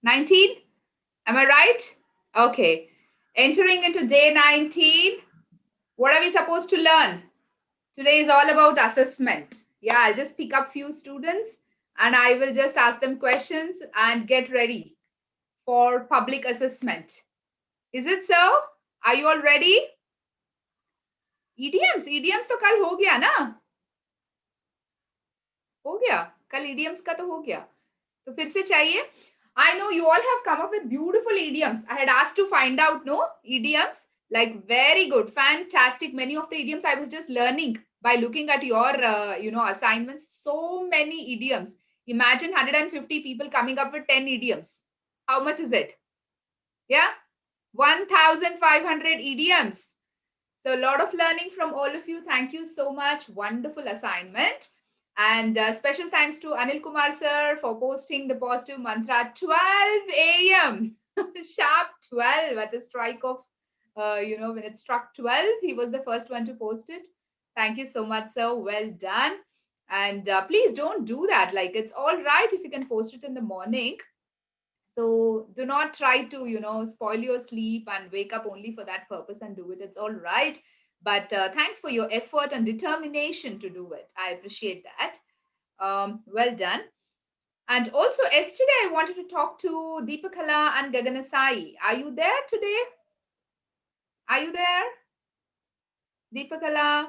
19? Am I right? Okay. Entering into day 19. What are we supposed to learn? Today is all about assessment. Yeah, I'll just pick up few students and I will just ask them questions and get ready for public assessment. Is it so? Are you all ready? Idioms तो कल हो गया ना? हो गया? कल idioms का तो हो गया. तो फिर से चाहिए. I know you all have come up with beautiful idioms. I had asked to find out, no? Idioms. Like very good, fantastic. Many of the idioms I was just learning by looking at your, assignments. So many idioms. Imagine 150 people coming up with 10 idioms. How much is it? Yeah? 1,500 idioms. So a lot of learning from all of you. Thank you so much. Wonderful assignment. And special thanks to Anil Kumar sir for posting the positive mantra 12 a.m. Sharp 12 at the strike of, when it struck 12, he was the first one to post it. Thank you so much, sir. Well done. And please don't do that. Like, it's all right if you can post it in the morning. So do not try to, spoil your sleep and wake up only for that purpose and do it. It's all right. But thanks for your effort and determination to do it. I appreciate that. Well done. And also yesterday I wanted to talk to Deepakala and Gaganasai. Are you there today? Are you there? Deepakala,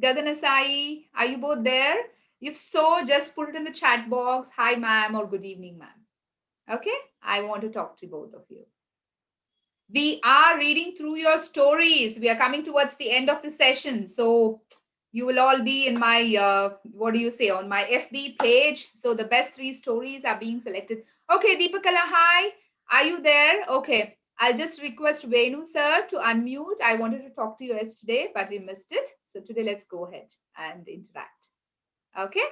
Gaganasai, are you both there? If so, just put it in the chat box. Hi, ma'am, or good evening, ma'am. Okay, I want to talk to both of you. We are reading through your stories. We are coming towards the end of the session. So you will all be in my, on my FB page. So the best 3 stories are being selected. Okay, Deepakala, hi. Are you there? Okay. I'll just request Venu sir to unmute. I wanted to talk to you yesterday, but we missed it. So today let's go ahead and interact. Okay.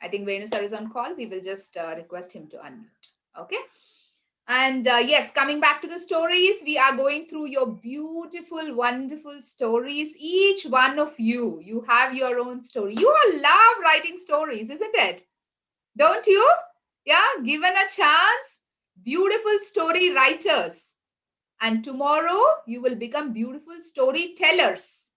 I think Venu sir is on call. We will just request him to unmute. Okay. And yes, coming back to the stories, we are going through your beautiful, wonderful stories. Each one of you have your own story. You all love writing stories, isn't it? Don't you? Yeah, given a chance, beautiful story writers. And tomorrow, you will become beautiful storytellers.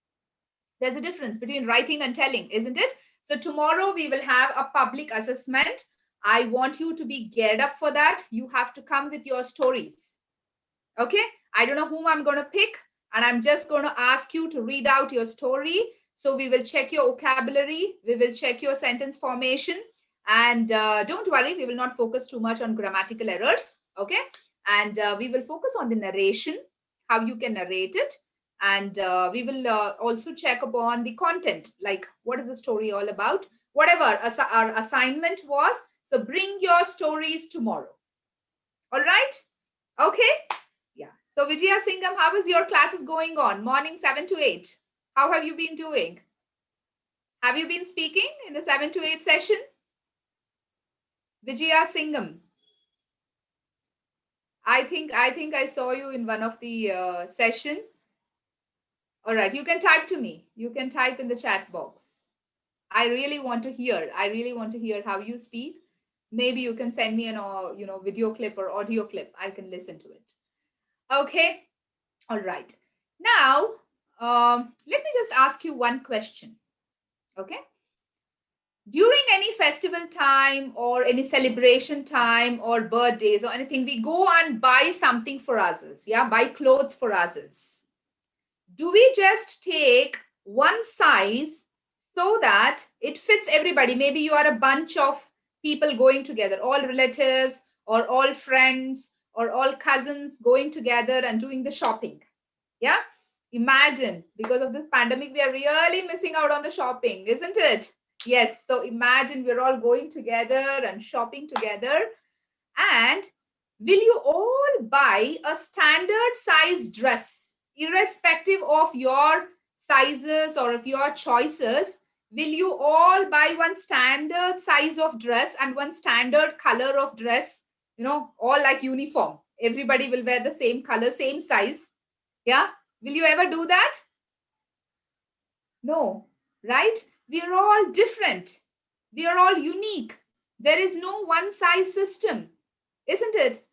There's a difference between writing and telling, isn't it? So tomorrow, we will have a public assessment. I want you to be geared up for that. You have to come with your stories. Okay? I don't know whom I'm going to pick, and I'm just going to ask you to read out your story. So we will check your vocabulary. We will check your sentence formation. And don't worry, we will not focus too much on grammatical errors. Okay? And we will focus on the narration, how you can narrate it. And we will also check upon the content, like what is the story all about? Whatever our assignment was. So bring your stories tomorrow. All right? Okay? Yeah. So Vijaya Singham, how is your classes going on? Morning 7 to 8. How have you been doing? Have you been speaking in the 7 to 8 session? Vijaya Singham. I think I saw you in one of the session. All right. You can type to me. You can type in the chat box. I really want to hear. I really want to hear how you speak. Maybe you can send me an video clip or audio clip. I can listen to it. Okay. All right. Now, let me just ask you one question. Okay. During any festival time or any celebration time or birthdays or anything, we go and buy something for ourselves. Yeah. Buy clothes for ourselves. Do we just take one size so that it fits everybody? Maybe you are a bunch of people going together, all relatives or all friends or all cousins going together and doing the shopping. Yeah. Imagine, because of this pandemic, we are really missing out on the shopping, isn't it? Yes. So imagine we're all going together and shopping together. And will you all buy a standard size dress, irrespective of your sizes or of your choices? Will you all buy one standard size of dress and one standard color of dress, all like uniform? Everybody will wear the same color, same size. Yeah. Will you ever do that? No, right? We are all different. We are all unique. There is no one size system, isn't it?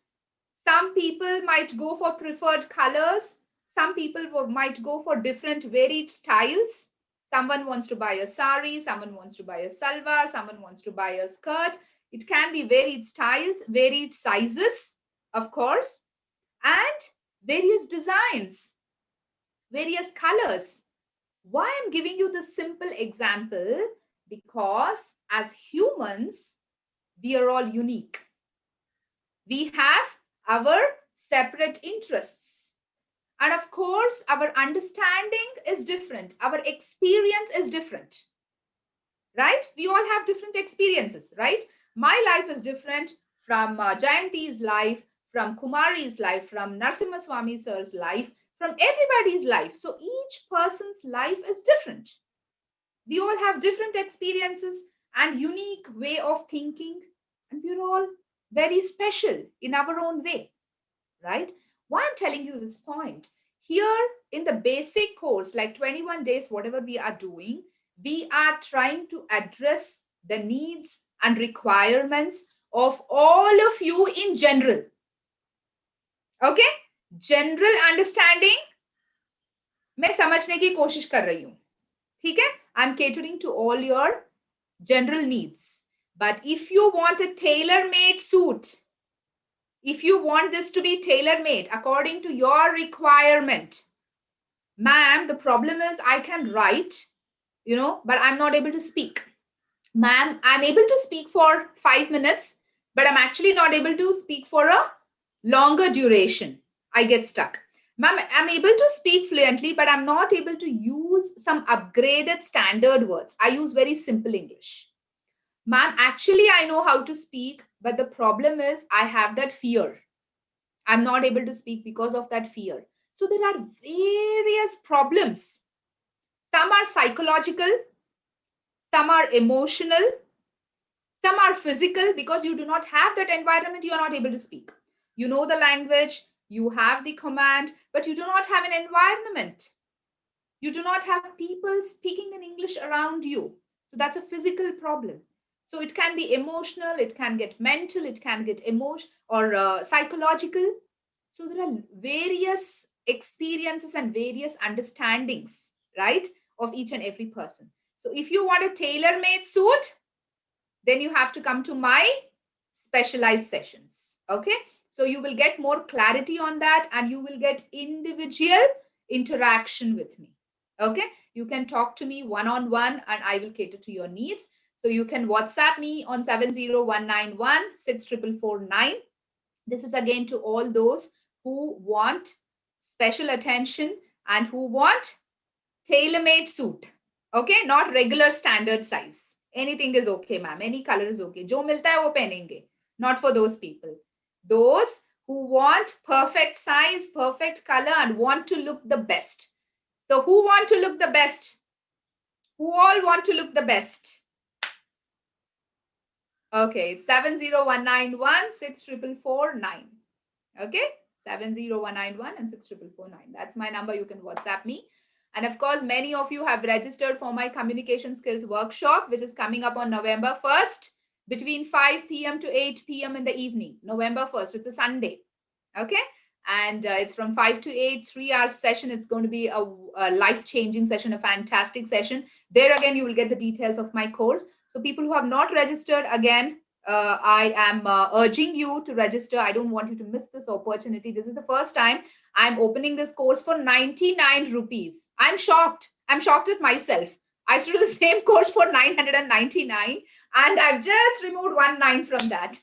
Some people might go for preferred colors. Some people might go for different varied styles. Someone wants to buy a sari, someone wants to buy a salwar, someone wants to buy a skirt. It can be varied styles, varied sizes, of course, and various designs, various colors. Why I'm giving you this simple example? Because as humans, we are all unique. We have our separate interests. And of course, our understanding is different. Our experience is different. Right? We all have different experiences, right? My life is different from Jayanti's life, from Kumari's life, from Narasimha Swami sir's life, from everybody's life. So each person's life is different. We all have different experiences and unique way of thinking, and we're all very special in our own way, right? Why I'm telling you this point? Here in the basic course, like 21 days, whatever we are doing, we are trying to address the needs and requirements of all of you in general. Okay? General understanding मैं समझने की कोशिश कर रही हूँ. ठीक है? I'm catering to all your general needs. But if you want a tailor-made suit, if you want this to be tailor-made according to your requirement, ma'am, the problem is I can write, but I'm not able to speak. Ma'am, I'm able to speak for 5 minutes, but I'm actually not able to speak for a longer duration. I get stuck. Ma'am, I'm able to speak fluently, but I'm not able to use some upgraded standard words. I use very simple English. Ma'am, actually, I know how to speak, but the problem is I have that fear. I'm not able to speak because of that fear. So there are various problems. Some are psychological, some are emotional, some are physical because you do not have that environment, you are not able to speak. You know the language, you have the command, but you do not have an environment. You do not have people speaking in English around you. So that's a physical problem. So it can be emotional, it can get mental, it can get psychological. So there are various experiences and various understandings, right, of each and every person. So if you want a tailor-made suit, then you have to come to my specialized sessions. Okay. So you will get more clarity on that and you will get individual interaction with me. Okay. You can talk to me one-on-one and I will cater to your needs. So you can WhatsApp me on 70191 This is again to all those who want special attention and who want tailor-made suit. Okay. Not regular standard size. Anything is okay, ma'am. Any color is okay. Jo milta hai wo pehnenge. Not for those people. Those who want perfect size, perfect color and want to look the best. So who want to look the best? Who all want to look the best? Okay, it's 70191 Okay, 70191 and 64449. That's my number. You can WhatsApp me. And of course, many of you have registered for my communication skills workshop, which is coming up on November 1st between 5 p.m. to 8 p.m. in the evening. November 1st. It's a Sunday. Okay. And it's from 5 to 8, 3-hour session. It's going to be a life-changing session, a fantastic session. There again, you will get the details of my course. So people who have not registered, again, I am urging you to register. I don't want you to miss this opportunity. This is the first time I'm opening this course for 99 rupees. I'm shocked. I'm shocked at myself. I used to do the same course for 999 and I've just removed 19 from that.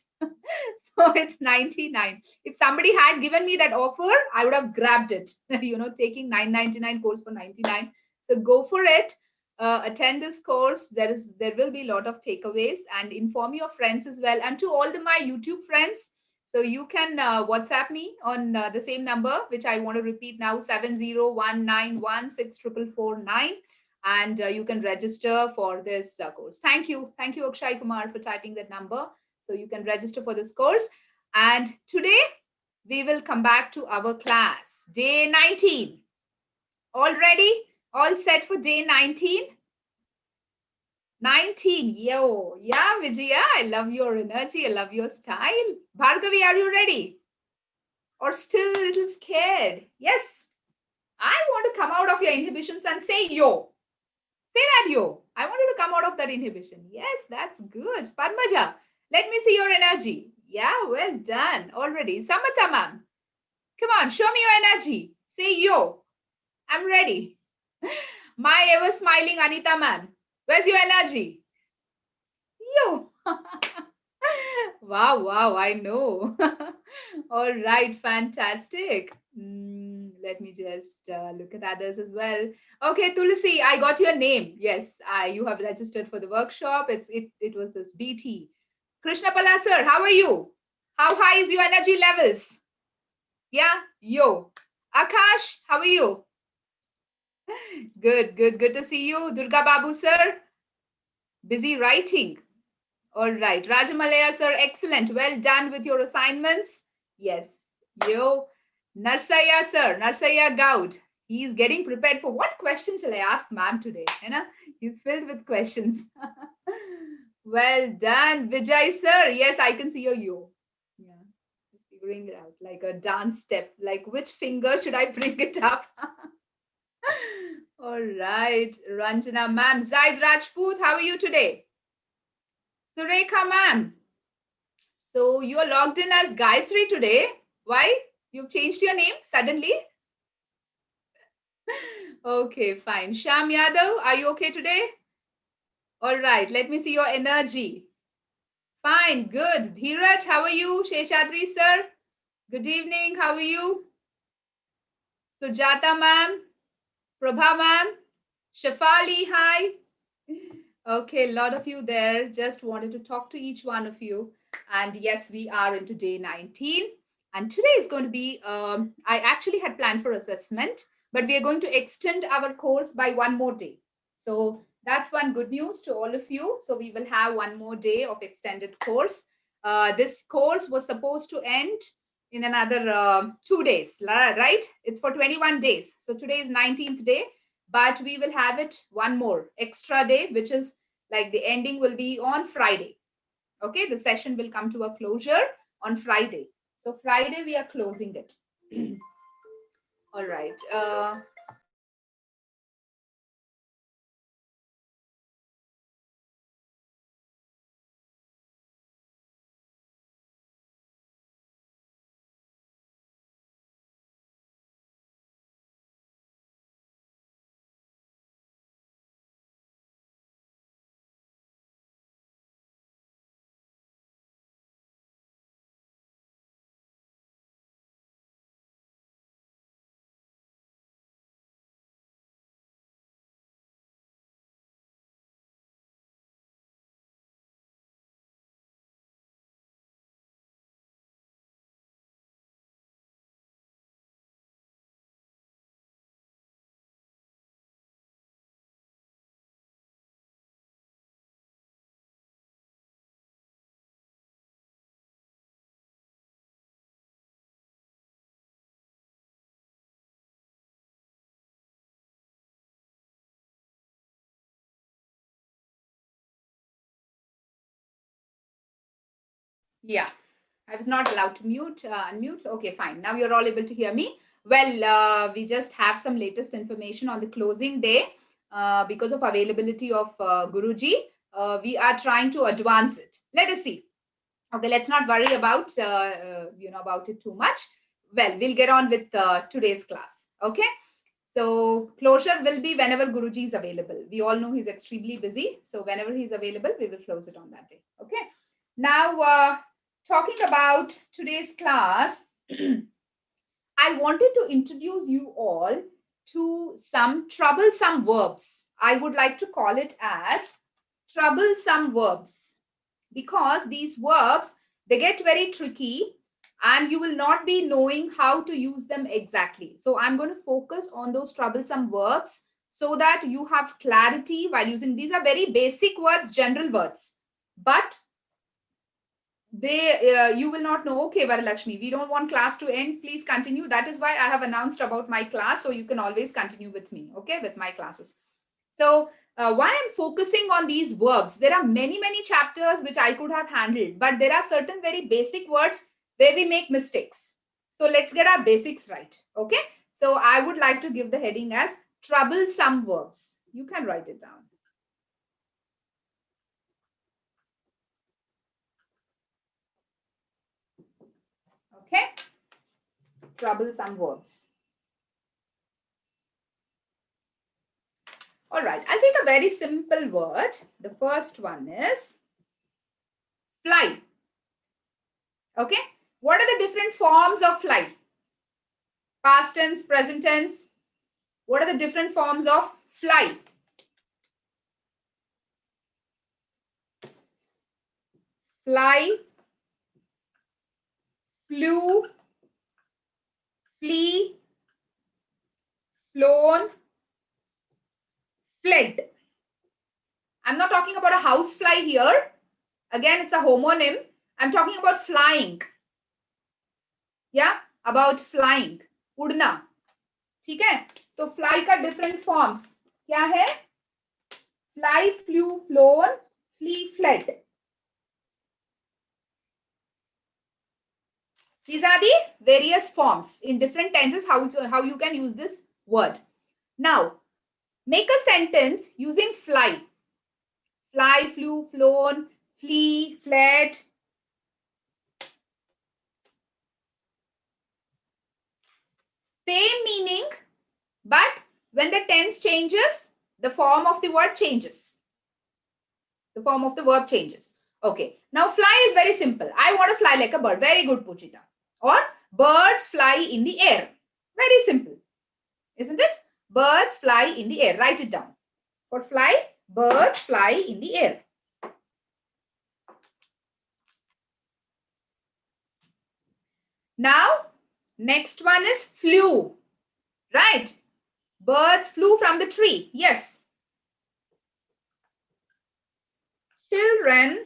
So it's 99. If somebody had given me that offer, I would have grabbed it. Taking 999 course for 99. So go for it. Attend this course. There will be a lot of takeaways and inform your friends as well. And to all my YouTube friends, so you can WhatsApp me on the same number, which I want to repeat now, 70191 and you can register for this course. Thank you. Thank you, Akshay Kumar, for typing that number. So you can register for this course. And today we will come back to our class. Day 19. All ready? All set for day 19? 19. Yo. Yeah, Vijaya. I love your energy. I love your style. Bhargavi, are you ready? or still a little scared? Yes, I want to come out of your inhibitions and say yo. Say that yo. I want you to come out of that inhibition. Yes, that's good. Padmaja, let me see your energy. Yeah, well done already. Samata ma'am, come on, show me your energy. Say yo. I'm ready. My ever smiling Anita ma'am, where's your energy? Yo. Wow, wow, I know. All right, fantastic. Let me just look at others as well. Okay, Tulsi, I got your name. Yes, you have registered for the workshop. It was this BT. Krishna Pala sir, how are you? How high is your energy levels? Yeah, yo. Akash, how are you? Good, good, good to see you. Durga Babu sir, busy writing. All right. Rajamalaya, sir, excellent. Well done with your assignments. Yes. Yo. Narsaya, sir. Narsaya Gaud. He is getting prepared for what question shall I ask ma'am today? You know, he's filled with questions. Well done. Vijay, sir. Yes, I can see your yo. Yeah. Just figuring it out like a dance step. Like which finger should I bring it up? All right. Ranjana, ma'am. Zaid Rajput, how are you today? Surekha, ma'am. So you are logged in as Gayatri today. Why? You've changed your name suddenly? Okay, fine. Sham Yadav, are you okay today? All right, let me see your energy. Fine, good. Dheeraj, how are you? Sheshadri, sir. Good evening. How are you? Sujata, ma'am. Prabha, ma'am. Shafali, hi. Okay, a lot of you there. Just wanted to talk to each one of you. And yes, we are into day 19. And today is going to be, I actually had planned for assessment, but we are going to extend our course by one more day. So that's one good news to all of you. So we will have one more day of extended course. This course was supposed to end in another 2 days, right? It's for 21 days. So today is 19th day, but we will have it one more extra day, which is like the ending will be on Friday. Okay, the session will come to a closure on Friday. So Friday we are closing it. All right. Yeah, I was not allowed to unmute. Okay, fine. Now you're all able to hear me. Well, we just have some latest information on the closing day because of availability of Guruji. We are trying to advance it. Let us see. Okay, let's not worry about about it too much. Well, we'll get on with today's class. Okay. So closure will be whenever Guruji is available. We all know he's extremely busy. So whenever he's available, we will close it on that day. Okay. Now, talking about today's class, I wanted to introduce you all to some troublesome verbs. I would like to call it as troublesome verbs because these verbs, they get very tricky and you will not be knowing how to use them exactly. So I'm going to focus on those troublesome verbs so that you have clarity while using. These are very basic words, general words, but you will not know. Okay, Varalakshmi, we don't want class to end. Please continue. That is why I have announced about my class. So you can always continue with me, okay, with my classes. So why I'm focusing on these verbs, there are many chapters which I could have handled, but there are certain very basic words where we make mistakes. So let's get our basics right. Okay. So I would like to give the heading as troublesome verbs. You can write it down. Okay. Troublesome verbs. All right. I'll take a very simple word. The first one is fly. Okay. What are the different forms of fly? Past tense, present tense. What are the different forms of fly? Fly, flew, flee, flown, fled. I'm not talking about a house fly here. Again, it's a homonym. I'm talking about flying. Yeah, about flying. उड़ना. ठीक है? तो fly का different forms क्या है? Fly, flew, flown, flee, fled. These are the various forms in different tenses how you can use this word. Now, make a sentence using fly. Fly, flew, flown, flee, fled. Same meaning, but when the tense changes, the form of the word changes. The form of the verb changes. Okay. Now, fly is very simple. I want to fly like a bird. Very good, Puchita. Or birds fly in the air. Very simple. Isn't it? Birds fly in the air. Write it down. For fly, birds fly in the air. Now, next one is flew. Right? Birds flew from the tree. Yes. Children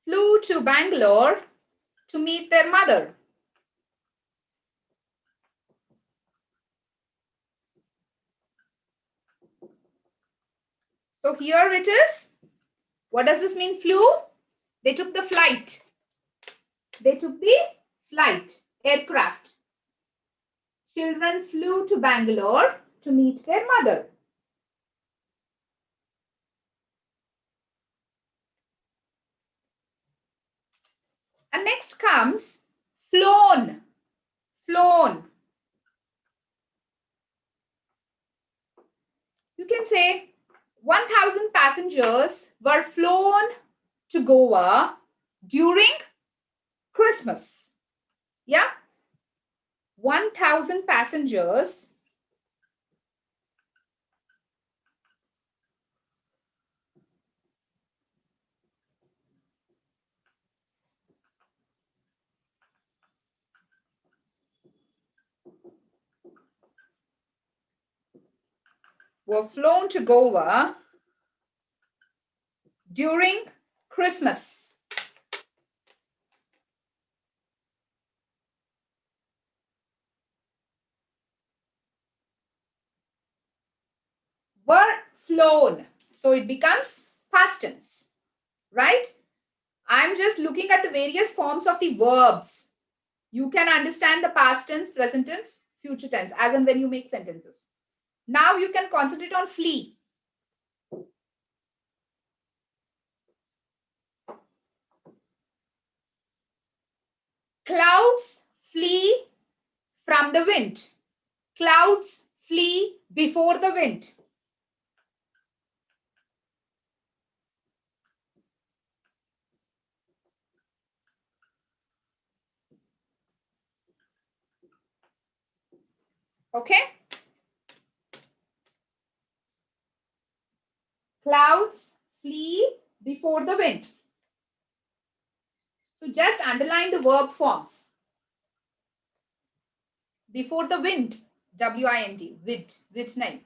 flew to Bangalore to meet their mother. So here it is. What does this mean? Flew? They took the flight. They took the flight, aircraft. Children flew to Bangalore to meet their mother. And next comes flown. Flown. You can say 1,000 passengers were flown to Goa during Christmas. Yeah? 1,000 passengers were flown to Goa during Christmas. Were flown. So it becomes past tense, right? I'm just looking at the various forms of the verbs. You can understand the past tense, present tense, future tense, as and when you make sentences. Now you can concentrate on flee. Clouds flee from the wind. Clouds flee before the wind. Okay? Clouds flee before the wind. So just underline the verb forms. Before the wind, W-I-N-D,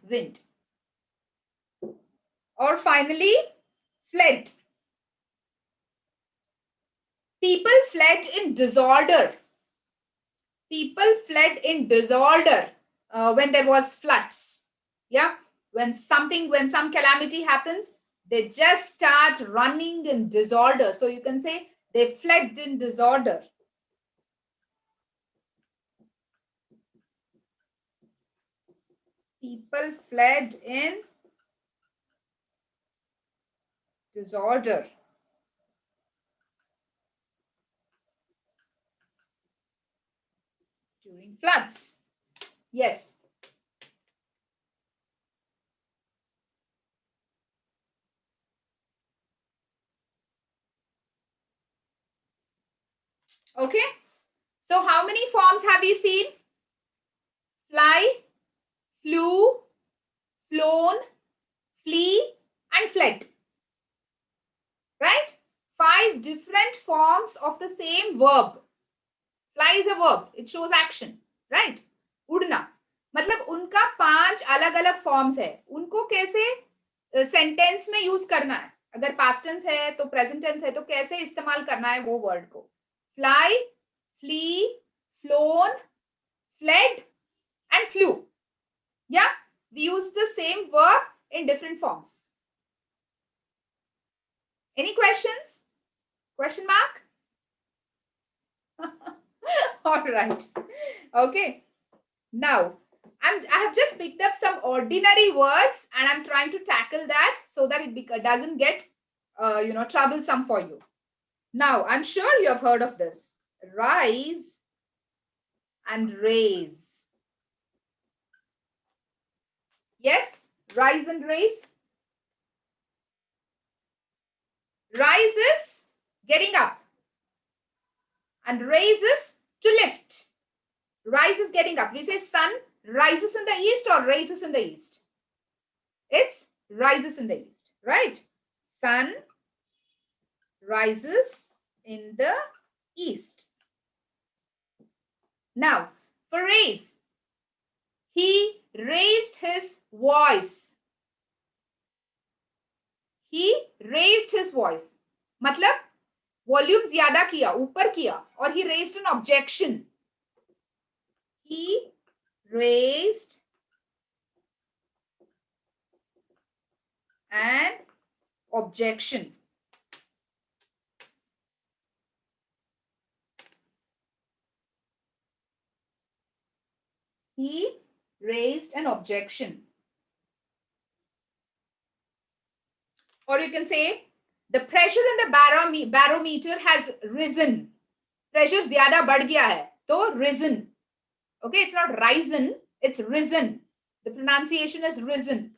wind. Or finally, fled. People fled in disorder. People fled in disorder when there was floods. Yeah, when some calamity happens, They just start running in disorder. So you can say they fled in disorder. People fled in disorder. During floods. Yes. Okay. So how many forms have we seen? Fly, flew, flown, flee, and fled. Right? 5 different forms of the same verb. Fly is a verb. It shows action. Right? उड़ना. मतलब उनका 5 अलग अलग forms है. उनको कैसे sentence में use करना है. अगर पास्ट टेंस है तो प्रेजेंट टेंस है तो कैसे इस्तेमाल करना है वो वर्ड को. Fly, flee, flown, fled, and flew. Yeah, we use the same verb in different forms. Any questions? Question mark? All right. Okay. Now, I have just picked up some ordinary words and I'm trying to tackle that so that it doesn't get, troublesome for you. Now, I'm sure you have heard of this. Rise and raise. Yes, rise and raise. Rise is getting up and raise is to lift. Rise is getting up. We say sun rises in the east or raises in the east. It's rises in the east, right? Sun rises in the east. Now, for raise, he raised his voice. He raised his voice. मतलब volume ज्यादा किया, ऊपर किया, और he raised an objection. He raised an objection. He raised an objection. Or you can say, the pressure in the barometer has risen. Pressure zyada बढ़ गया है, तो risen. Okay, it's not risen, it's risen. The pronunciation is risen.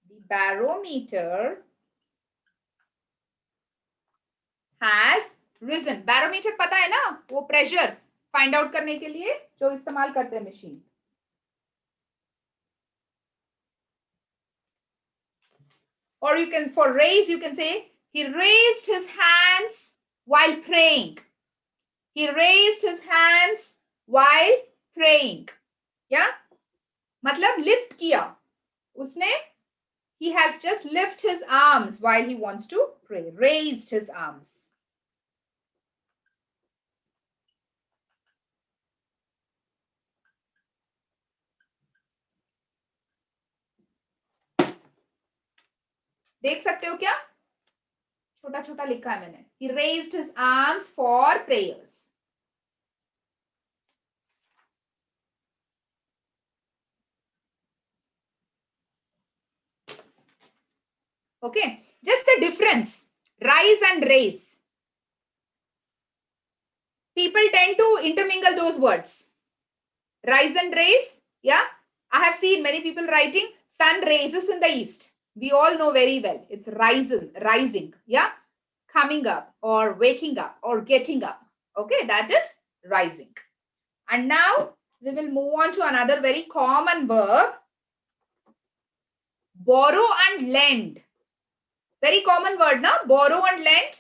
The barometer has risen. Barometer पता है ना, वो pressure find out करने के लिए जो इस्तेमाल करते हैं machine. Or you can, for raise, you can say, he raised his hands while praying. He raised his hands while praying. Yeah? मतलब lift किया. उसने, he has just lifted his arms while he wants to pray. Raised his arms. देख सकते हो क्या? छोटा छोटा लिखा है मैंने. He raised his arms for prayers. Okay, just the difference. Rise and raise. People tend to intermingle those words. Rise and raise. Yeah, I have seen many people writing sun rises in the east. We all know very well. It's rising. Yeah, coming up or waking up or getting up. Okay, that is rising. And now we will move on to another very common verb. Borrow and lend. Very common word, na? Borrow and lend.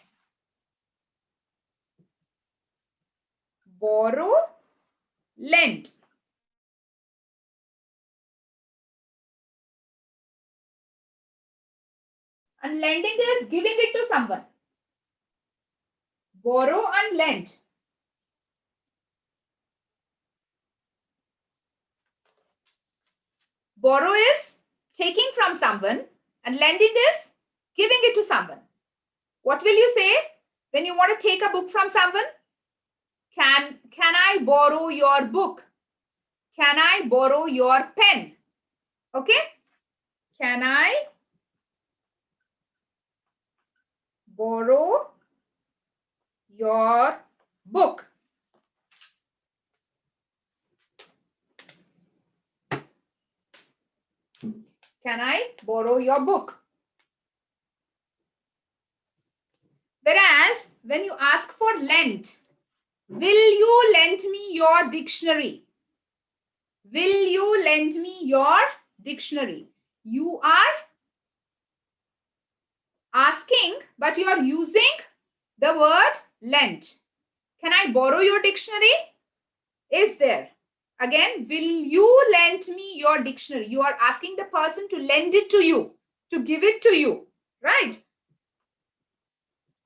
Borrow, lend. And lending is giving it to someone. Borrow and lend. Borrow is taking from someone and lending is giving it to someone. What will you say when you want to take a book from someone? Can I borrow your book? Can I borrow your pen? Okay? Can I borrow your book? Can I borrow your book? Whereas when you ask for lend, will you lend me your dictionary? Will you lend me your dictionary? You are asking, but you are using the word lend. Can I borrow your dictionary? Is there. Again, will you lend me your dictionary? You are asking the person to lend it to you, to give it to you, right?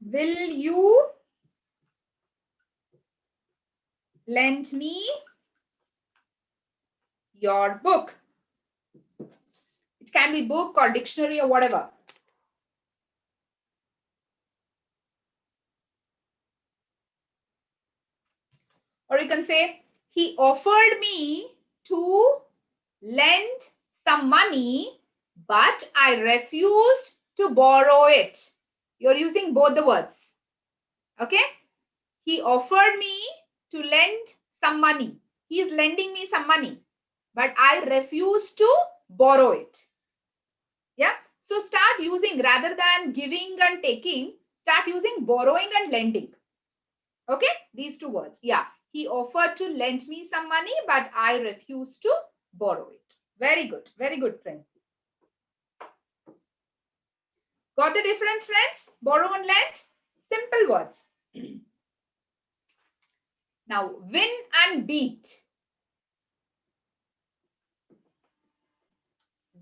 Will you lend me your book? It can be book or dictionary or whatever. Or you can say, he offered me to lend some money, but I refused to borrow it. You're using both the words. Okay? He offered me to lend some money. He is lending me some money, but I refuse to borrow it. Yeah? So start using, rather than giving and taking, start using borrowing and lending. Okay? These two words. Yeah. He offered to lend me some money, but I refuse to borrow it. Very good. Very good, friend. Got the difference, friends? Borrow and lend? Simple words. Now, win and beat.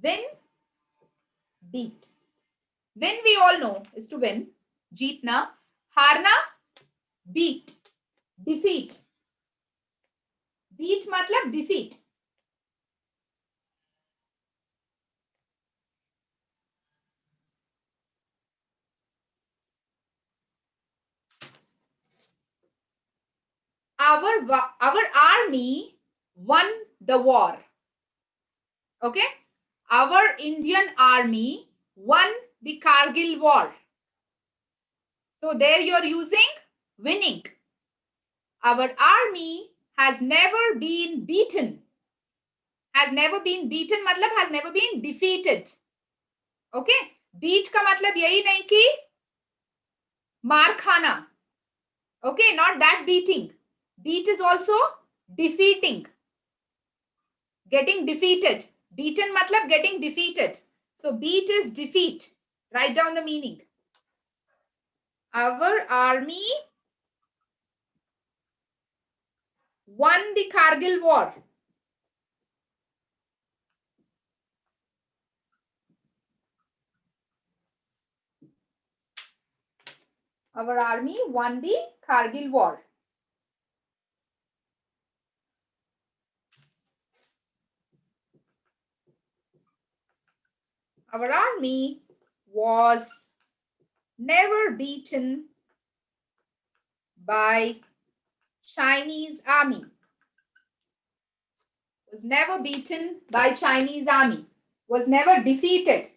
Win, beat. Win we all know is to win. Jeetna. Harna, beat. Defeat. Beat matlab defeat. Our army won the war. Okay? Our Indian army won the Kargil war. So there you're using winning. Our army has never been beaten. Has never been beaten matlab has never been defeated. Okay? Beat ka matlab yahi nahi ki maar khana. Okay? Not that beating. Beat is also defeating. Getting defeated. Beaten matlab getting defeated. So beat is defeat. Write down the meaning. Our army won the Kargil war. Our army won the Kargil war. Our army was never beaten by Chinese army. Was never beaten by Chinese army. Was never defeated.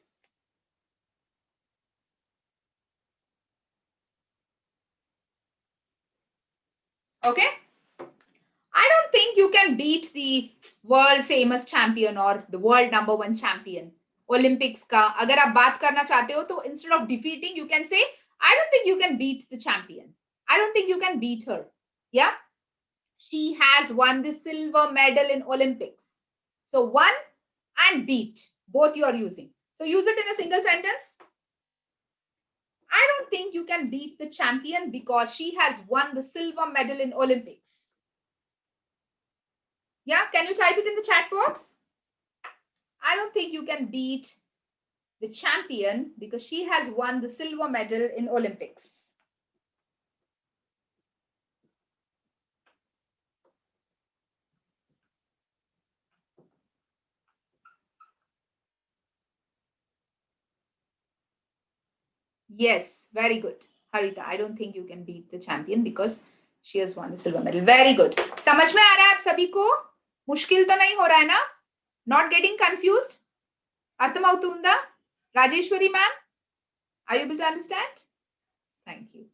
Okay? I don't think you can beat the world famous champion or the world #1 champion. Olympics का अगर आप बात करना चाहते हो तो instead of defeating you can say I don't think you can beat the champion. I don't think you can beat her. Yeah? She has won the silver medal in Olympics. So won and beat, both you are using. So use it in a single sentence. I don't think you can beat the champion because she has won the silver medal in Olympics. Yeah, can you type it in the chat box? I don't think you can beat the champion because she has won the silver medal in Olympics. Yes, very good. Harita, I don't think you can beat the champion because she has won the silver medal. Very good. समझ में आ रहा है आप सभी को? मुश्किल तो नहीं हो रहा है ना? Not getting confused? Arthamautunда? Rajeshwari ma'am? Are you able to understand? Thank you.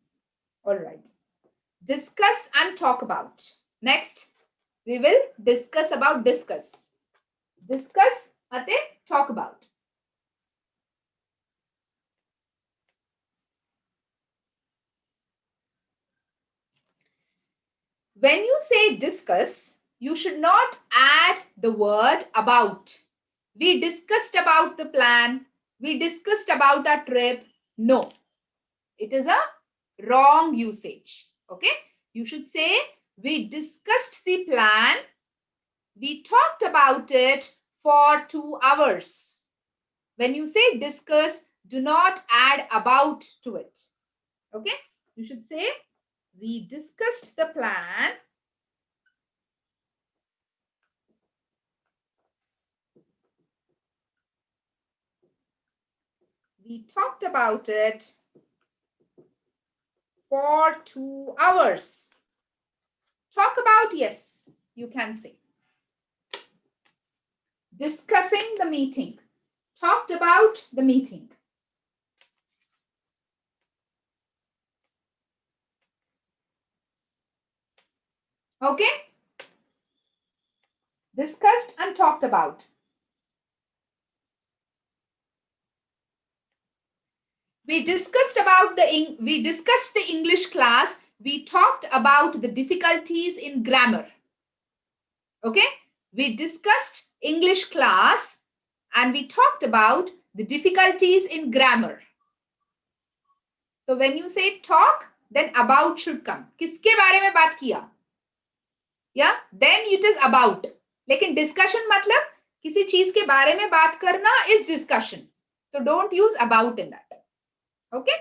All right. Discuss and talk about. Next, we will discuss about discuss. Discuss ate talk about. When you say discuss, you should not add the word about. We discussed about the plan. We discussed about our trip. No, it is a wrong usage. Okay, you should say we discussed the plan. We talked about it for 2 hours. When you say discuss, do not add about to it. Okay, you should say we discussed the plan. We talked about it for 2 hours. Talk about, yes, you can say. Discussing the meeting. Talked about the meeting. Okay? Discussed and talked about. We discussed the English class. We talked about the difficulties in grammar. Okay? We discussed English class and we talked about the difficulties in grammar. So when you say talk, then about should come. किसके बारे में बात किया? Yeah, then it is about. लेकिन discussion मतलब किसी चीज के बारे में बात करना is discussion. So don't use about in that. Okay?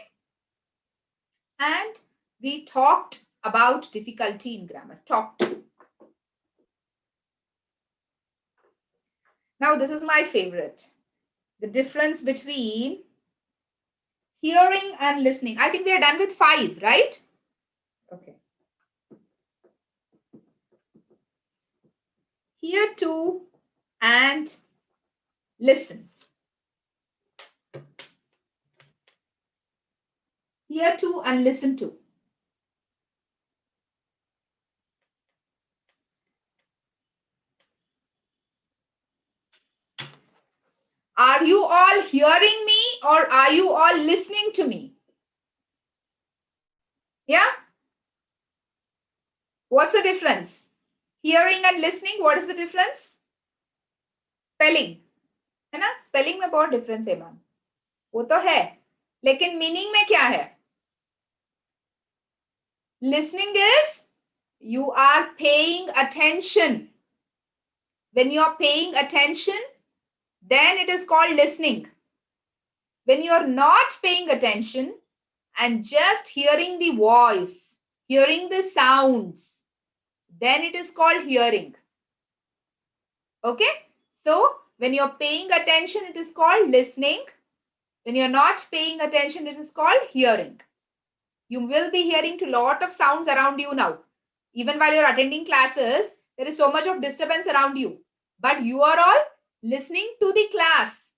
And we talked about difficulty in grammar. Talked. Now this is my favorite. The difference between hearing and listening. I think we are done with 5, right? Okay. Hear to and listen. Hear to and listen to. Are you all hearing me or are you all listening to me? Yeah? What's the difference? Hearing and listening, what is the difference? Spelling. है ना? Spelling में बहुत difference है ma'am. वो तो है. लेकिन meaning में क्या है? Listening is you are paying attention. When you are paying attention, then it is called listening. When you are not paying attention and just hearing the voice, hearing the sounds, then it is called hearing. Okay? So, when you're paying attention, it is called listening. When you're not paying attention, it is called hearing. You will be hearing a lot of sounds around you now. Even while you're attending classes, there is so much of disturbance around you. But you are all listening to the class.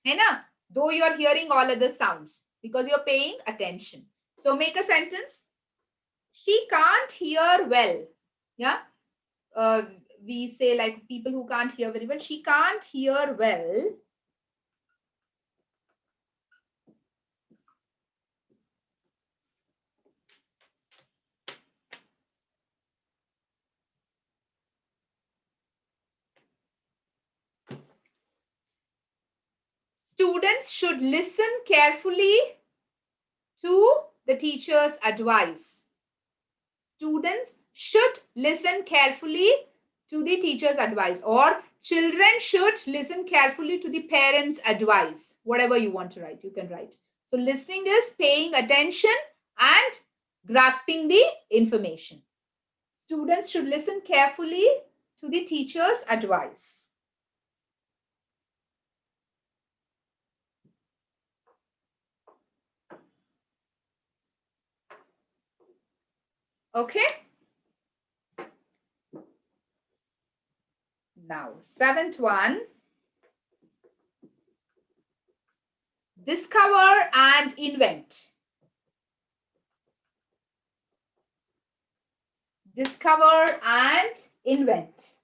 है ना? Though you're hearing all other sounds because you're paying attention. So make a sentence. She can't hear well. Yeah. We say like people who can't hear very well. She can't hear well. Students should listen carefully to the teacher's advice. Students should listen carefully to the teacher's advice, or children should listen carefully to the parents' advice. Whatever you want to write, you can write. So listening is paying attention and grasping the information. Students should listen carefully to the teacher's advice. Okay. Now, seventh one. Discover and invent. Discover and invent.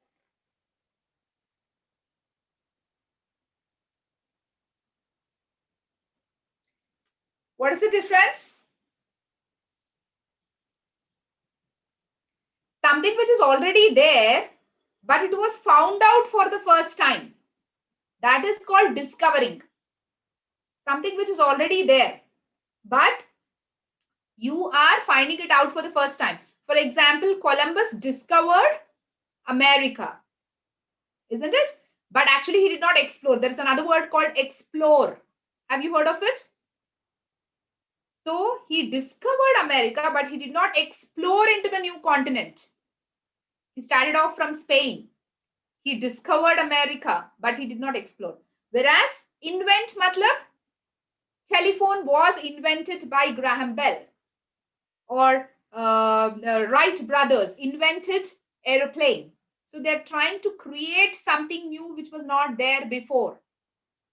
What is the difference? Something which is already there, but it was found out for the first time. That is called discovering. Something which is already there, but you are finding it out for the first time. For example, Columbus discovered America, isn't it? But actually he did not explore. There is another word called explore. Have you heard of it? So he discovered America, but he did not explore into the new continent. He started off from Spain. He discovered America, but he did not explore. Whereas invent matlab, telephone was invented by Graham Bell, or Wright brothers invented aeroplane. So they're trying to create something new which was not there before.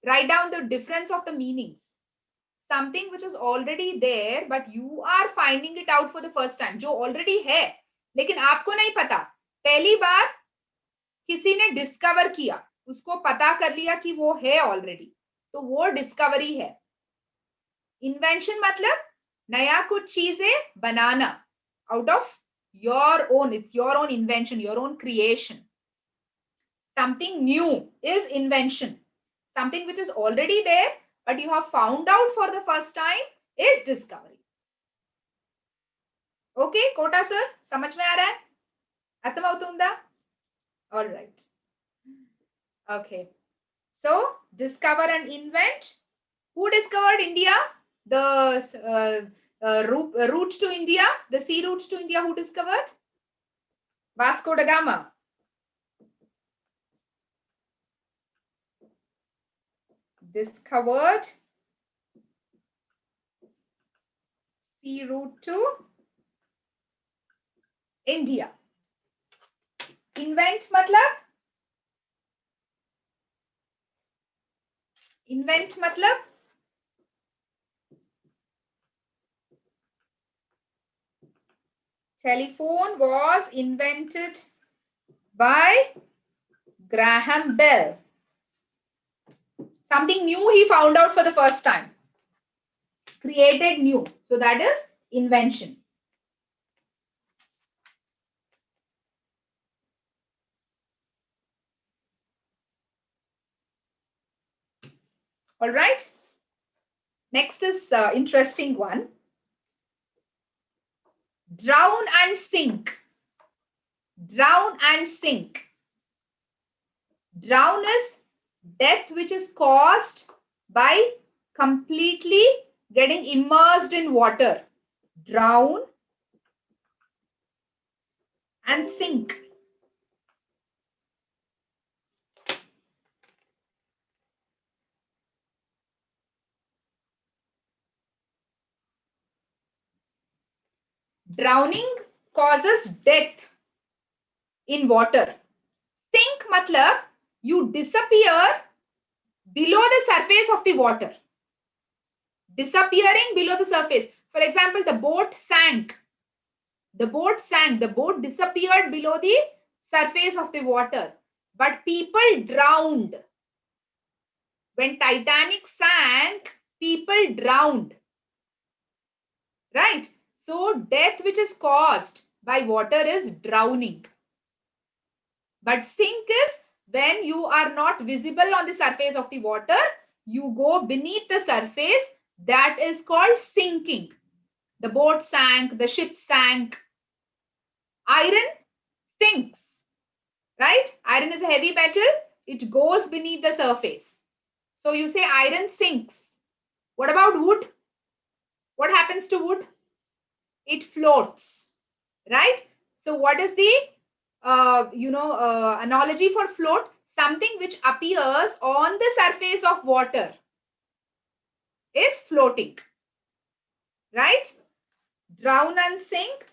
Write down the difference of the meanings. Something which is already there, but you are finding it out for the first time. जो already है, लेकिन आपको नहीं पता. पहली बार किसी ने discover किया, उसको पता कर लिया कि वो है ऑलरेडी, तो वो डिस्कवरी है. इन्वेंशन मतलब नया कुछ चीजें बनाना out of your own. It's your own invention, your own creation. Something new is invention. Something which is already there, but you have found out for the first time is discovery. Okay, Kota sir, समझ में आ रहा है? अर्थमవుతుందా? All right. Okay. So, discover and invent. Who discovered India? The route to India, the sea routes to India, who discovered? Vasco da Gama. Discovered sea route to India. Invent matlab? Invent matlab? Telephone was invented by Graham Bell. Something new he found out for the first time. Created new. So that is invention. All right. Next is interesting one. Drown and sink. Drown and sink. Drown is death which is caused by completely getting immersed in water. Drown and sink. Drowning causes death in water. Sink matlab you disappear below the surface of the water. Disappearing below the surface. For example, the boat sank. The boat sank. The boat disappeared below the surface of the water. But people drowned. When Titanic sank, people drowned. Right? So, death which is caused by water is drowning. But sink is when you are not visible on the surface of the water, you go beneath the surface. That is called sinking. The boat sank, the ship sank. Iron sinks, right? Iron is a heavy metal. It goes beneath the surface. So you say iron sinks. What about wood? What happens to wood? It floats, right? So what is the analogy for float? Something which appears on the surface of water is floating, right? Drown and sink.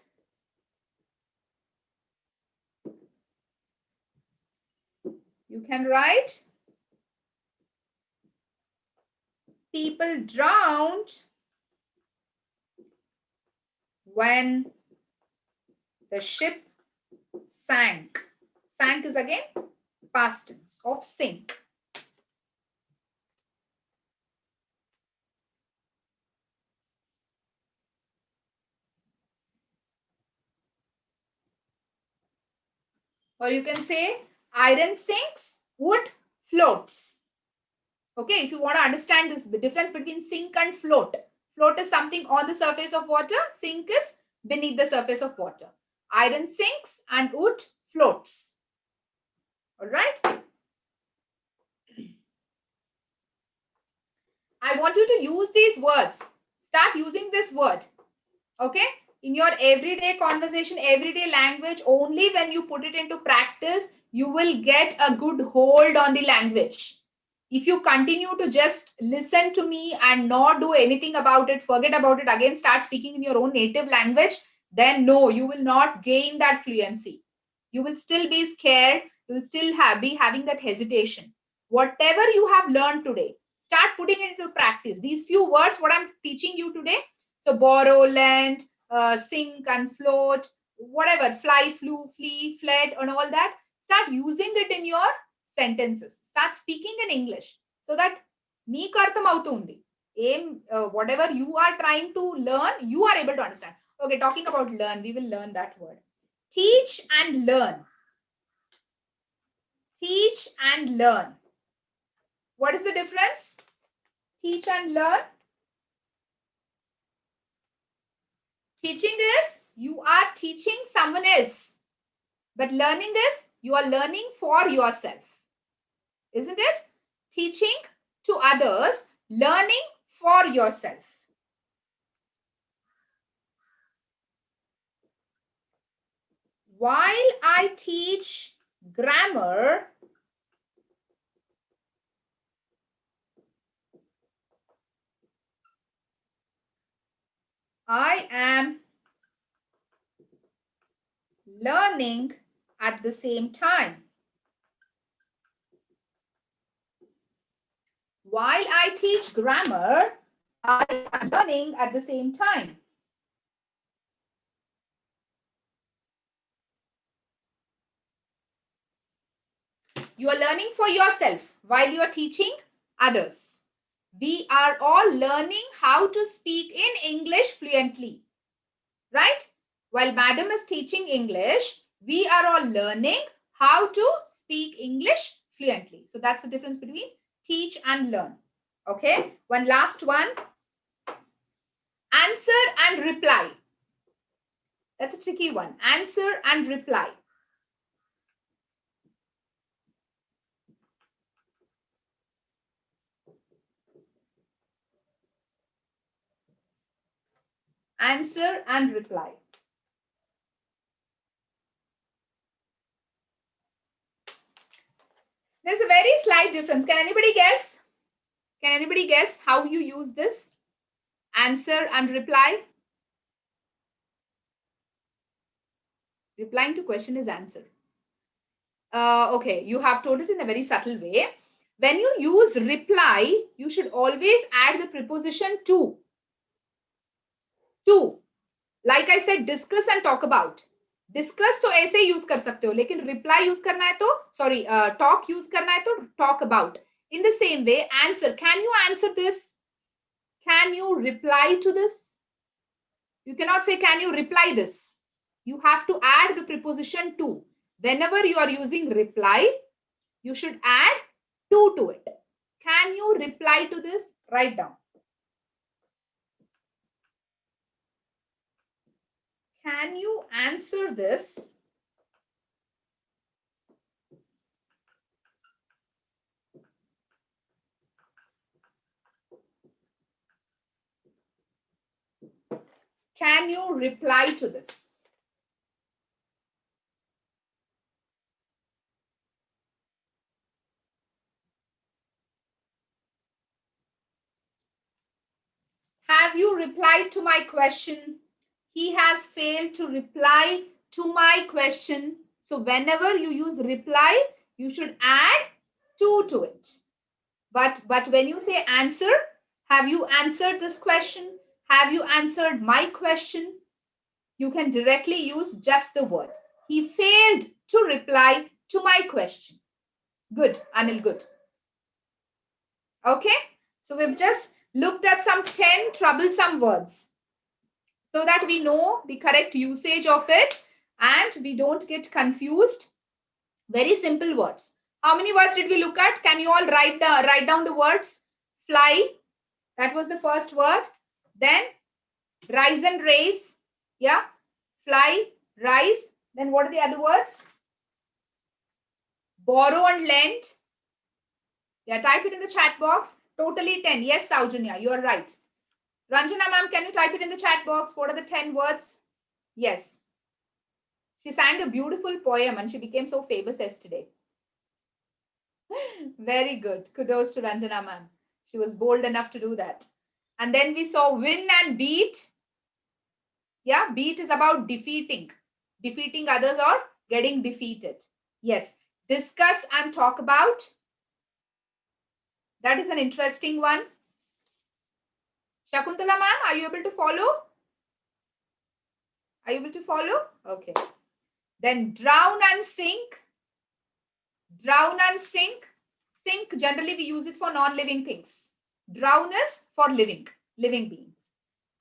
You can write people drowned when the ship sank. Sank is again past tense of sink. Or you can say iron sinks, wood floats. Okay, if you want to understand this difference between sink and float. Float is something on the surface of water. Sink is beneath the surface of water. Iron sinks and wood floats. All right. I want you to use these words. Start using this word. Okay. In your everyday conversation, everyday language, only when you put it into practice, you will get a good hold on the language. If you continue to just listen to me and not do anything about it, forget about it, again start speaking in your own native language, then no, you will not gain that fluency. You will still be scared. You will still be having that hesitation. Whatever you have learned today, start putting it into practice. These few words, what I'm teaching you today. So borrow, lend, sink and float, whatever, fly, flew, flee, fled, and all that. Start using it in your sentences. Start speaking in English so that meeku artham avutundi. Whatever you are trying to learn, you are able to understand. Okay, talking about learn, we will learn that word. Teach and learn. Teach and learn. What is the difference? Teach and learn. Teaching is you are teaching someone else. But learning is you are learning for yourself. Isn't it? Teaching to others, learning for yourself. While I teach grammar, I am learning at the same time. While I teach grammar, I am learning at the same time. You are learning for yourself while you are teaching others. We are all learning how to speak in English fluently, right? While madam is teaching English, we are all learning how to speak English fluently. So that's the difference between teach and learn. Okay, one last one. Answer and reply. That's a tricky one. Answer and reply. Answer and reply. There's a very slight difference. Can anybody guess? Can anybody guess how you use this? Answer and reply. Replying to question is answer. Okay, you have told it in a very subtle way. When you use reply, you should always add the preposition to. To. Like I said, discuss and talk about. Discuss तो ऐसे use कर सकते हो, लेकिन reply use करना है तो, sorry, talk use करना है तो talk about. In the same way, answer. Can you answer this? Can you reply to this? You cannot say, can you reply this? You have to add the preposition to. Whenever you are using reply, you should add to it. Can you reply to this? Write down. Can you answer this? Can you reply to this? Have you replied to my question? He has failed to reply to my question. So whenever you use reply, you should add to it. But when you say answer, have you answered this question? Have you answered my question? You can directly use just the word. He failed to reply to my question. Good, Anil, good. Okay, so we've just looked at some 10 troublesome words so that we know the correct usage of it and we don't get confused. Very simple words. How many words did we look at? Can you all write down the words? Fly, that was the first word. Then rise and raise. Yeah, fly, rise. Then what are the other words? Borrow and lend. Yeah, type it in the chat box. Totally 10. Yes, Saujanya, you are right. Ranjana ma'am, can you type it in the chat box? What are the 10 words? Yes. She sang a beautiful poem and she became so famous yesterday. Very good. Kudos to Ranjana ma'am. She was bold enough to do that. And then we saw win and beat. Yeah, beat is about defeating others or getting defeated. Yes. Discuss and talk about. That is an interesting one. Shakuntala ma'am, are you able to follow? Are you able to follow? Okay. Then drown and sink. Drown and sink. Sink, generally we use it for non-living things. Drown is for living beings.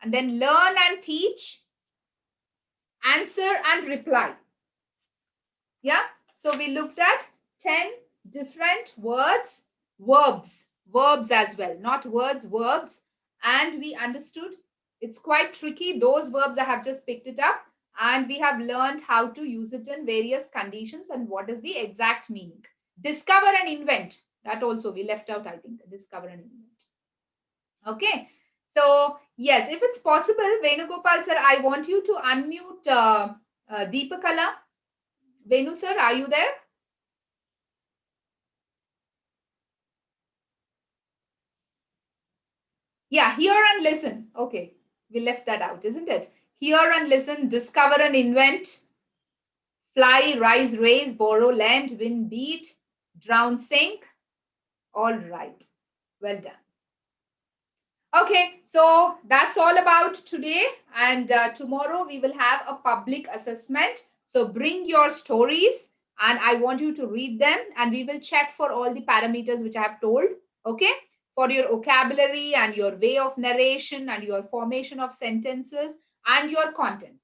And then learn and teach. Answer and reply. Yeah. So we looked at 10 different words, verbs as well, not words, verbs. And we understood it's quite tricky. Those verbs I have just picked it up and we have learned how to use it in various conditions and what is the exact meaning. Discover and invent. That also we left out, I think. Discover and invent. Okay. So, yes, if it's possible, Venugopal sir, I want you to unmute Deepakala. Venu sir, are you there? Yeah, hear and listen. Okay, we left that out, isn't it? Hear and listen, discover and invent, fly, rise, raise, borrow, lend, win, beat, drown, sink. All right, well done. Okay, so that's all about today. And tomorrow we will have a public assessment. So bring your stories and I want you to read them and we will check for all the parameters which I have told. Okay, for your vocabulary and your way of narration and your formation of sentences and your content.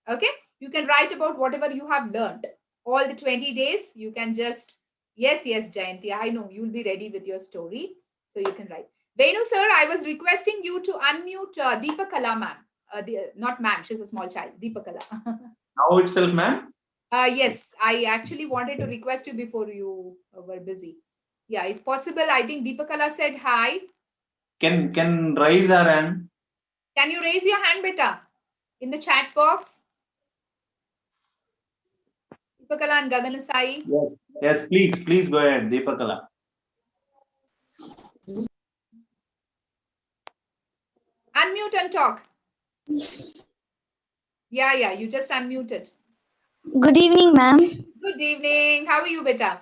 Okay, you can write about whatever you have learned. All the 20 days, you can just, yes, Jayanti, I know you'll be ready with your story. So you can write. Venu sir, I was requesting you to unmute Deepakala ma'am. Not ma'am, she's a small child. Deepakala. Now itself, ma'am? Yes, I actually wanted to request you before you were busy. Yeah, if possible, I think Deepakala said hi. Can raise her hand? Can you raise your hand, beta, in the chat box? Deepakala and Gaganasai. Yes, please go ahead, Deepakala. Unmute and talk. Yeah, you just unmuted. Good evening, ma'am. Good evening. How are you, beta?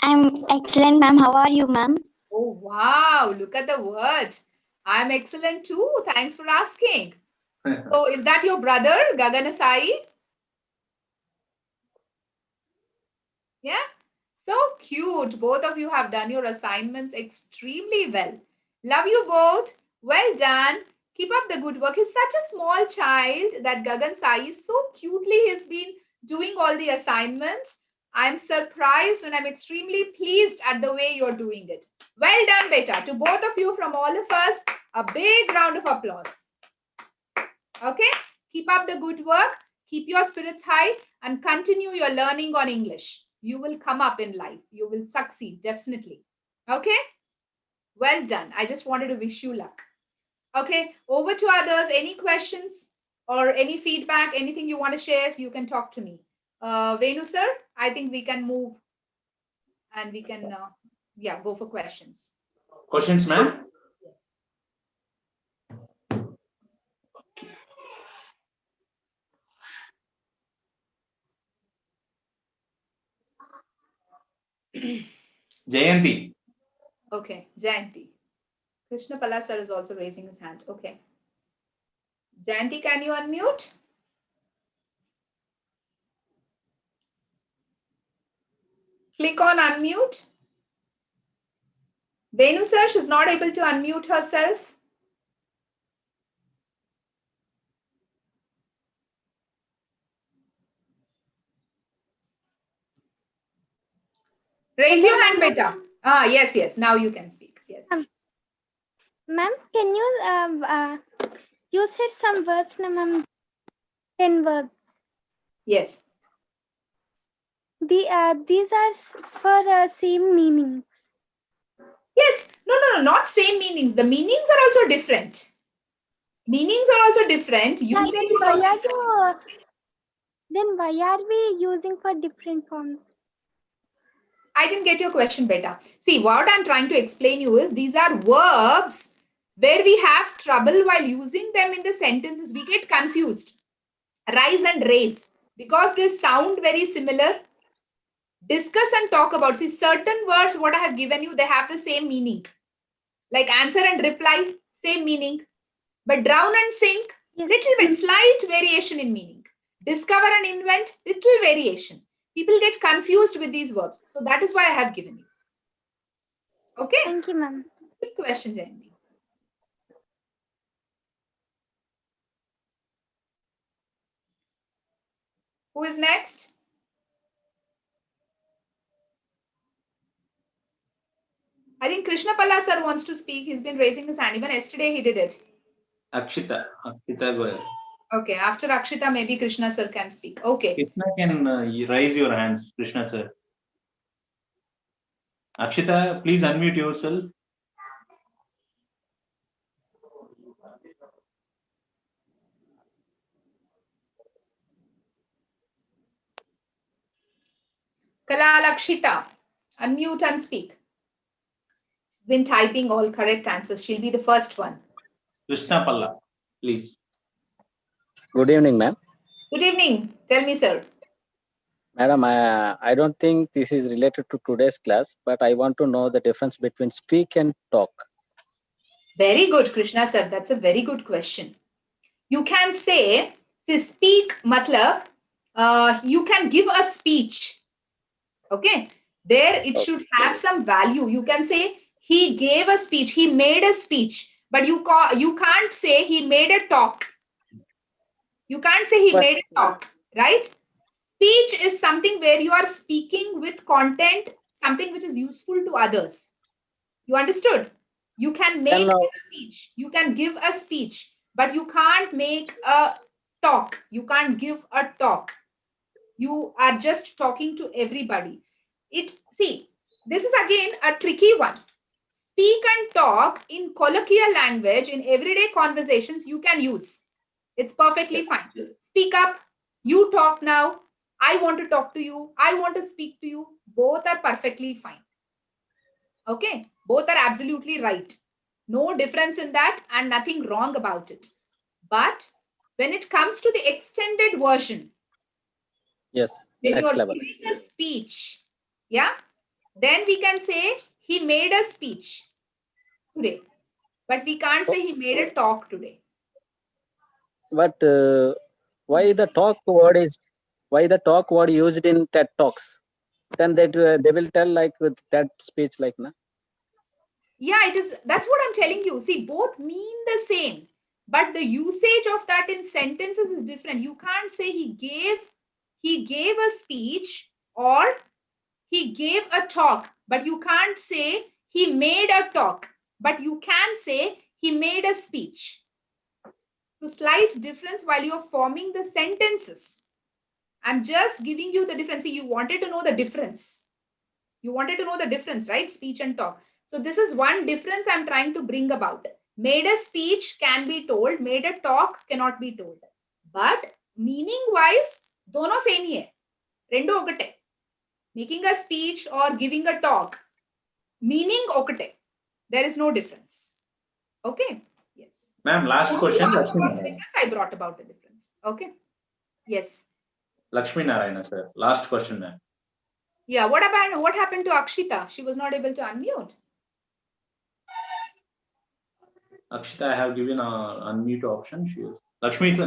I'm excellent, ma'am. How are you, ma'am? Oh, wow. Look at the word. I'm excellent too. Thanks for asking. So is that your brother, Gaganasai? Yeah. So cute. Both of you have done your assignments extremely well. Love you both. Well done. Keep up the good work. He's such a small child that Gaganasai is so cutely he's been doing all the assignments. I'm surprised and I'm extremely pleased at the way you're doing it. Well done, beta. To both of you from all of us, a big round of applause. Okay? Keep up the good work. Keep your spirits high and continue your learning on English. You will come up in life. You will succeed, definitely. Okay? Well done. I just wanted to wish you luck. Okay, over to others. Any questions or any feedback, anything you want to share, you can talk to me. Venu sir, I think we can move and we can, go for questions. Questions, ma'am? Jayanti. Okay, Jayanti. Krishna Pala sir is also raising his hand. Okay. Jayanti, can you unmute? Click on unmute. Venu sir, she's not able to unmute herself. Raise your hand, beta. Ah, yes, yes. Now you can speak. Yes. Ma'am, can you said some words, na ma'am, 10 words. Yes. These are for same meanings. Yes. No, not same meanings. The meanings are also different. Meanings are also different. Yeah, Usage is also different. then why are we using for different forms? I didn't get your question, beta. See, what I'm trying to explain you is these are verbs where we have trouble while using them in the sentences. We get confused. Rise and raise. Because they sound very similar. Discuss and talk about. See, certain words, what I have given you, they have the same meaning. Like answer and reply, same meaning. But drown and sink, Yes. little bit, slight variation in meaning. Discover and invent, little variation. People get confused with these verbs. So that is why I have given you. Okay? Thank you, ma'am. Good question, Jayanti. Who is next? I think Krishna Palla sir wants to speak. He's been raising his hand. Even yesterday he did it. Akshita. Akshita, go ahead. Okay, after Akshita, maybe Krishna sir can speak. Okay. Krishna can raise your hands, Krishna sir. Akshita, please unmute yourself. Kalal Akshita, unmute and speak. She's been typing all correct answers. She'll be the first one. Krishna Palla, please. Good evening, ma'am. Good evening. Tell me, sir. Madam, I don't think this is related to today's class, but I want to know the difference between speak and talk. Very good, Krishna sir. That's a very good question. You can say speak matlab, you can give a speech. Okay. There it should have some value. You can say he gave a speech, he made a speech, but you can't say he made a talk. You can't say he made a talk, right? Speech is something where you are speaking with content, something which is useful to others. You understood? You can make a speech, you can give a speech, but you can't make a talk. You can't give a talk. You are just talking to everybody. See, this is again a tricky one. Speak and talk in colloquial language, in everyday conversations, you can use. It's perfectly fine. Speak up. You talk now. I want to talk to you. I want to speak to you. Both are perfectly fine. Okay. Both are absolutely right. No difference in that and nothing wrong about it. But when it comes to the extended version, yes, when you next are level. giving a speech, yeah, then we can say he made a speech today. But we can't say he made a talk today. But why the talk word used in TED Talks? Then they will tell like with that speech like na. Yeah, it is. That's what I'm telling you. See, both mean the same, but the usage of that in sentences is different. You can't say he gave a speech or he gave a talk, but you can't say he made a talk, but you can say he made a speech. So slight difference while you're forming the sentences. I'm just giving you the difference. See, you wanted to know the difference. You wanted to know the difference, right? Speech and talk. So this is one difference I'm trying to bring about. Made a speech can be told, made a talk cannot be told. But meaning wise, dono same hi hai. Rendo okate. Making a speech or giving a talk, meaning okate. There is no difference. Okay? Yes. Ma'am, last question. I brought about the difference. Okay? Yes. Lakshmi Narayana, sir. Last question, ma'am. Yeah, what happened to Akshita? She was not able to unmute. Akshita, I have given a unmute option. She is Lakshmi sir.